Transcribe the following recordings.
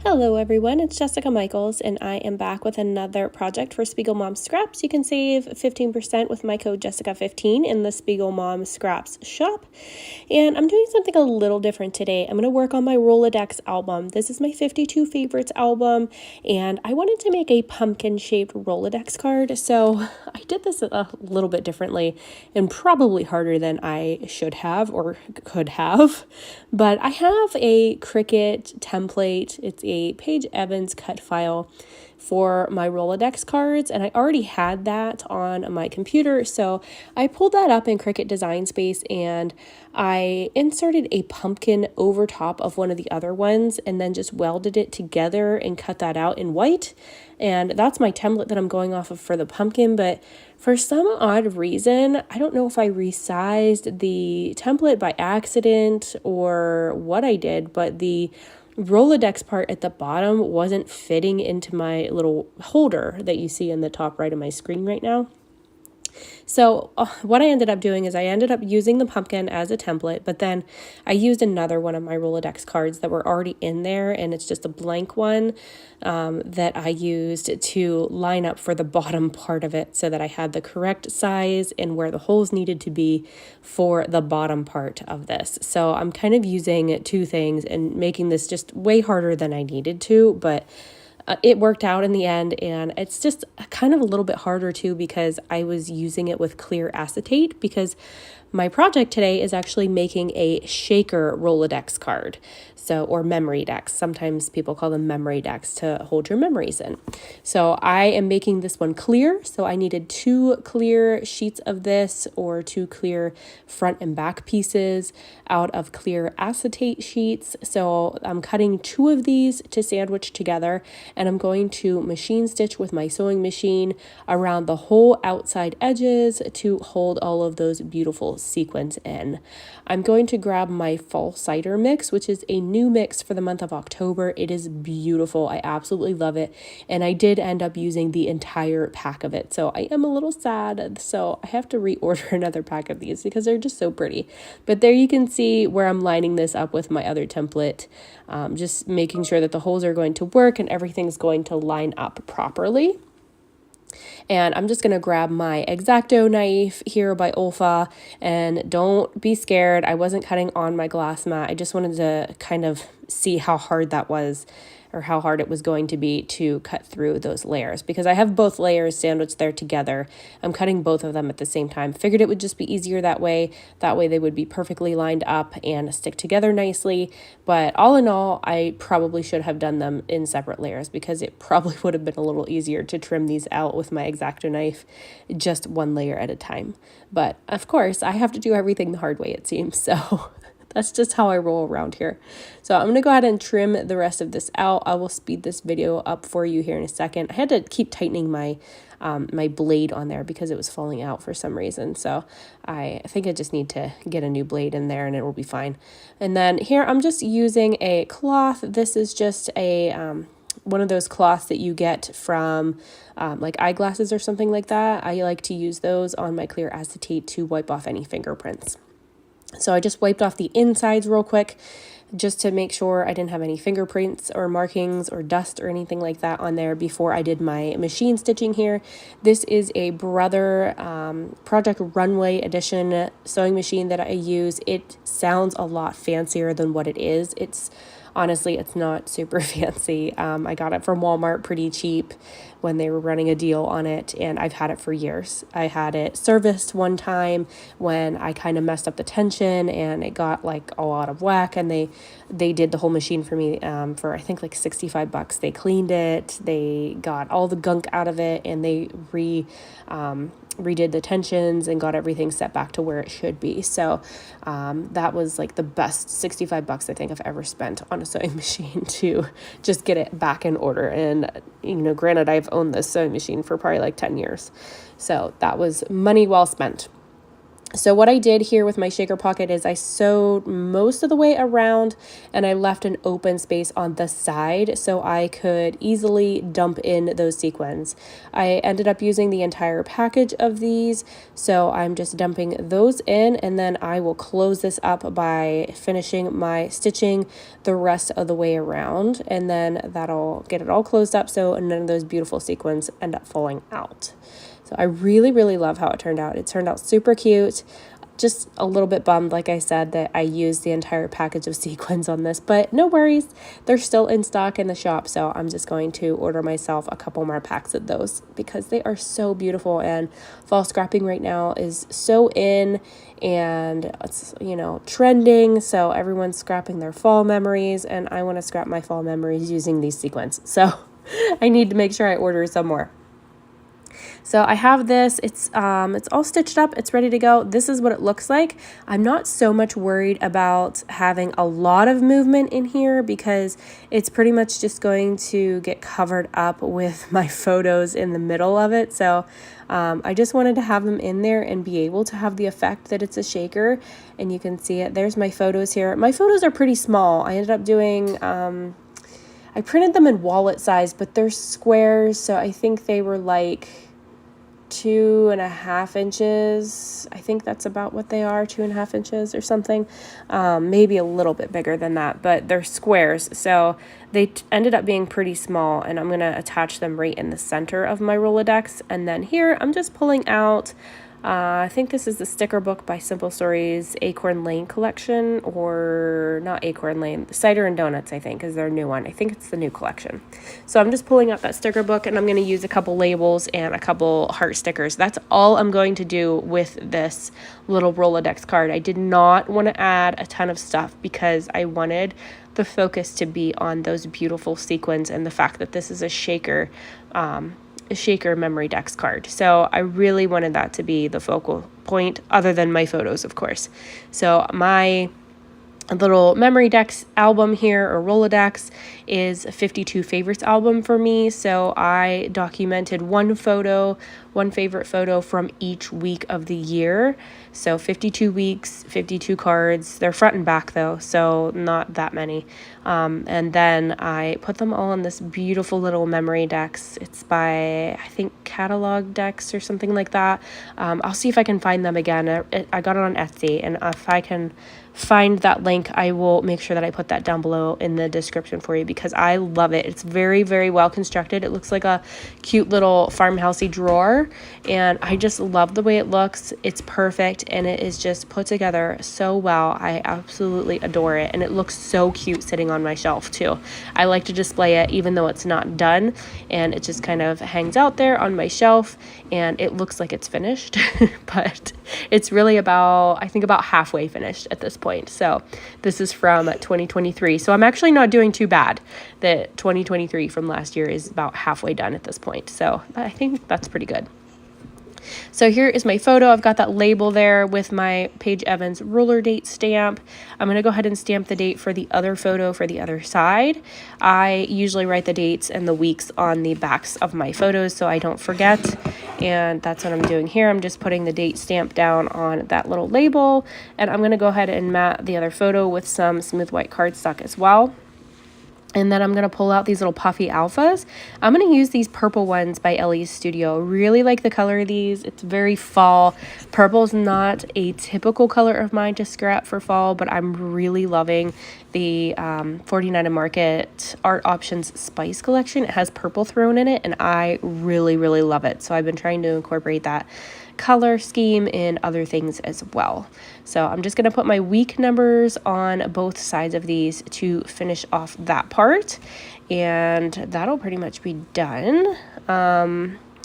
Hello everyone, it's Jessica Michaels and I am back with another project for Spiegel Mom Scraps. You can save 15% with my code Jessica15 in the Spiegel Mom Scraps shop. And I'm doing something a little different today. I'm going to work on my Rolodex album. This is my 52 favorites album and I wanted to make a pumpkin shaped Rolodex card. So I did this a little bit differently and probably harder than I should have or could have. But I have a Cricut template. It's a Paige Evans cut file for my Rolodex cards, and I already had that on my computer, so I pulled that up in Cricut Design Space and I inserted a pumpkin over top of one of the other ones and then just welded it together and cut that out in white. And that's my template that I'm going off of for the pumpkin, but for some odd reason, I don't know if I resized the template by accident or what I did, but the Rolodex part at the bottom wasn't fitting into my little holder that you see in the top right of my screen right now. So what I ended up doing is I ended up using the pumpkin as a template, but then I used another one of my Rolodex cards that were already in there, and it's just a blank one that I used to line up for the bottom part of it so that I had the correct size and where the holes needed to be for the bottom part of this. So I'm kind of using two things and making this just way harder than I needed to, but it worked out in the end, and it's just kind of a little bit harder too because I was using it with clear acetate because my project today is actually making a shaker Rolodex card. Or Memorydex. Sometimes people call them Memorydex to hold your memories in. So I am making this one clear. So I needed 2 clear sheets of this or 2 clear front and back pieces out of clear acetate sheets. So I'm cutting 2 of these to sandwich together, and I'm going to machine stitch with my sewing machine around the whole outside edges to hold all of those beautiful sequins in. I'm going to grab my fall cider mix, which is a new mix for the month of October. It is beautiful. I absolutely love it. And I did end up using the entire pack of it. So I am a little sad. So I have to reorder another pack of these because they're just so pretty. But there you can see where I'm lining this up with my other template. Just making sure that the holes are going to work and everything's going to line up properly. And I'm just going to grab my X-Acto knife here by Olfa, and don't be scared. I wasn't cutting on my glass mat. I just wanted to kind of see how hard that was, or how hard it was going to be to cut through those layers, because I have both layers sandwiched there together. I'm cutting both of them at the same time. Figured it would just be easier that way. That way they would be perfectly lined up and stick together nicely. But all in all, I probably should have done them in separate layers because it probably would have been a little easier to trim these out with my X-Acto knife, just one layer at a time. But of course, I have to do everything the hard way, it seems. So that's just how I roll around here. So I'm going to go ahead and trim the rest of this out. I will speed this video up for you here in a second. I had to keep tightening my my blade on there because it was falling out for some reason. So I think I just need to get a new blade in there and it will be fine. And then here I'm just using a cloth. This is just a one of those cloths that you get from like eyeglasses or something like that. I like to use those on my clear acetate to wipe off any fingerprints. So I just wiped off the insides real quick just to make sure I didn't have any fingerprints or markings or dust or anything like that on there before I did my machine stitching here. This is a Brother Project Runway Edition sewing machine that I use. It sounds a lot fancier than what it is. Honestly, it's not super fancy. I got it from Walmart pretty cheap when they were running a deal on it, and I've had it for years. I had it serviced one time when I kind of messed up the tension and it got like all out of whack, and they did the whole machine for me for I think like $65. They cleaned it, they got all the gunk out of it, and they redid the tensions and got everything set back to where it should be. So that was like the best $65 I think I've ever spent on a sewing machine to just get it back in order. And granted, I've owned this sewing machine for probably like 10 years. So that was money well spent. So what I did here with my shaker pocket is I sewed most of the way around and I left an open space on the side so I could easily dump in those sequins. I ended up using the entire package of these, so I'm just dumping those in, and then I will close this up by finishing my stitching the rest of the way around, and then that'll get it all closed up so none of those beautiful sequins end up falling out. So I really, really love how it turned out. It turned out super cute. Just a little bit bummed, like I said, that I used the entire package of sequins on this, but no worries. They're still in stock in the shop, so I'm just going to order myself a couple more packs of those because they are so beautiful, and fall scrapping right now is so in, and it's, you know, trending, so everyone's scrapping their fall memories, and I want to scrap my fall memories using these sequins. So I need to make sure I order some more. So I have this, it's all stitched up, it's ready to go. This is what it looks like. I'm not so much worried about having a lot of movement in here because it's pretty much just going to get covered up with my photos in the middle of it. So I just wanted to have them in there and be able to have the effect that it's a shaker, and you can see it. There's my photos here. My photos are pretty small. I ended up doing, I printed them in wallet size, but they're squares, so I think they were like 2.5 inches. I think that's about what they are, 2.5 inches or something. Maybe a little bit bigger than that, but they're squares. So they ended up being pretty small, and I'm going to attach them right in the center of my Rolodex. And then here I'm just pulling out, I think this is the sticker book by Simple Stories Acorn Lane collection, or not Acorn Lane, Cider and Donuts, I think, is their new one. I think it's the new collection. So I'm just pulling out that sticker book, and I'm going to use a couple labels and a couple heart stickers. That's all I'm going to do with this little Rolodex card. I did not want to add a ton of stuff because I wanted the focus to be on those beautiful sequins and the fact that this is a shaker Memorydex card. So I really wanted that to be the focal point, other than my photos, of course. So my little Memorydex album here, or Rolodex, is a 52 favorites album for me. So I documented one favorite photo from each week of the year. So 52 weeks, 52 cards. They're front and back though, so not that many. And then I put them all in this beautiful little Memorydex. It's by, I think, Catalogdex or something like that. I'll see if I can find them again. I got it on Etsy, and if I can find that link, I will make sure that I put that down below in the description for you because I love it. It's very, very well constructed. It looks like a cute little farmhousey drawer, and I just love the way it looks. It's perfect, and it is just put together so well. I absolutely adore it, and it looks so cute sitting on my shelf too. I like to display it even though it's not done, and it just kind of hangs out there on my shelf, and it looks like it's finished, but it's really about, I think, about halfway finished at this point. So this is from 2023. So I'm actually not doing too bad. That 2023 from last year is about halfway done at this point. So I think that's pretty good. So here is my photo. I've got that label there with my Paige Evans ruler date stamp. I'm going to go ahead and stamp the date for the other photo for the other side. I usually write the dates and the weeks on the backs of my photos so I don't forget. And that's what I'm doing here. I'm just putting the date stamp down on that little label. And I'm going to go ahead and mat the other photo with some smooth white cardstock as well. And then I'm going to pull out these little puffy alphas. I'm going to use these purple ones by Ellie's Studio. Really like the color of these. It's very fall. Purple's not a typical color of mine to scrap for fall, but I'm really loving the 49 and Market Art Options Spice collection. It has purple thrown in it, and I really, really love it. So I've been trying to incorporate that color scheme in other things as well. So I'm just going to put my week numbers on both sides of these to finish off that part, and that'll pretty much be done.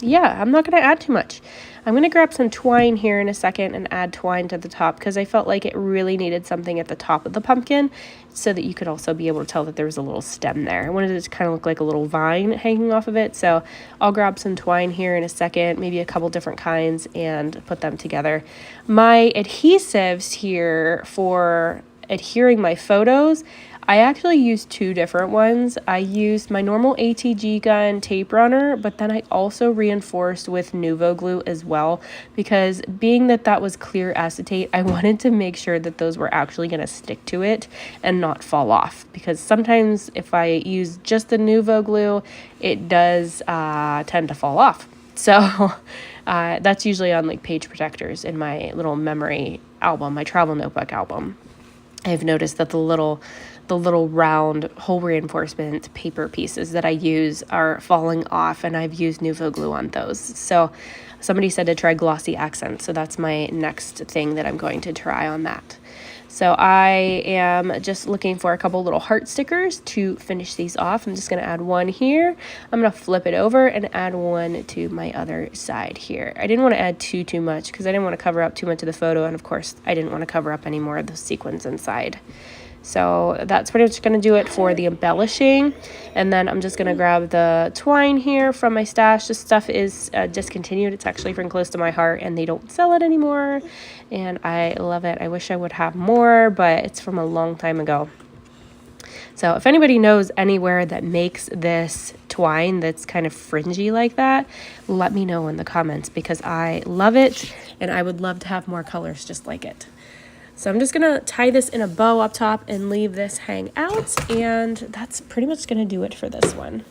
Yeah, I'm not going to add too much. I'm going to grab some twine here in a second and add twine to the top because I felt like it really needed something at the top of the pumpkin so that you could also be able to tell that there was a little stem there. I wanted it to kind of look like a little vine hanging off of it. So I'll grab some twine here in a second, maybe a couple different kinds, and put them together. My adhesives here for adhering my photos, I actually used two different ones. I used my normal ATG Gun tape runner, but then I also reinforced with Nuvo glue as well, because being that that was clear acetate, I wanted to make sure that those were actually going to stick to it and not fall off, because sometimes if I use just the Nuvo glue, it does tend to fall off. So that's usually on like page protectors in my little memory album, my travel notebook album. I've noticed that the little round hole reinforcement paper pieces that I use are falling off, and I've used Nuvo glue on those. So somebody said to try glossy accents, so that's my next thing that I'm going to try on that. So I am just looking for a couple little heart stickers to finish these off. I'm just going to add one here. I'm going to flip it over and add one to my other side here. I didn't want to add too much because I didn't want to cover up too much of the photo, and of course I didn't want to cover up any more of the sequins inside. So that's pretty much going to do it for the embellishing. And then I'm just going to grab the twine here from my stash. This stuff is discontinued. It's actually from close to my heart, and they don't sell it anymore. And I love it. I wish I would have more, but it's from a long time ago. So if anybody knows anywhere that makes this twine that's kind of fringy like that, let me know in the comments, because I love it and I would love to have more colors just like it. So I'm just going to tie this in a bow up top and leave this hang out, and that's pretty much going to do it for this one.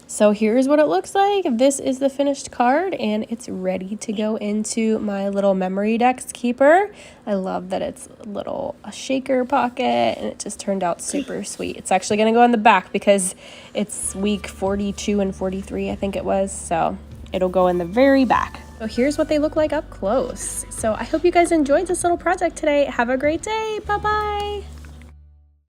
So here's what it looks like. This is the finished card, and it's ready to go into my little Memorydex keeper. I love that it's a shaker pocket, and it just turned out super sweet. It's actually going to go in the back because it's week 42 and 43, I think it was. So it'll go in the very back. So here's what they look like up close. So I hope you guys enjoyed this little project today. Have a great day. Bye-bye.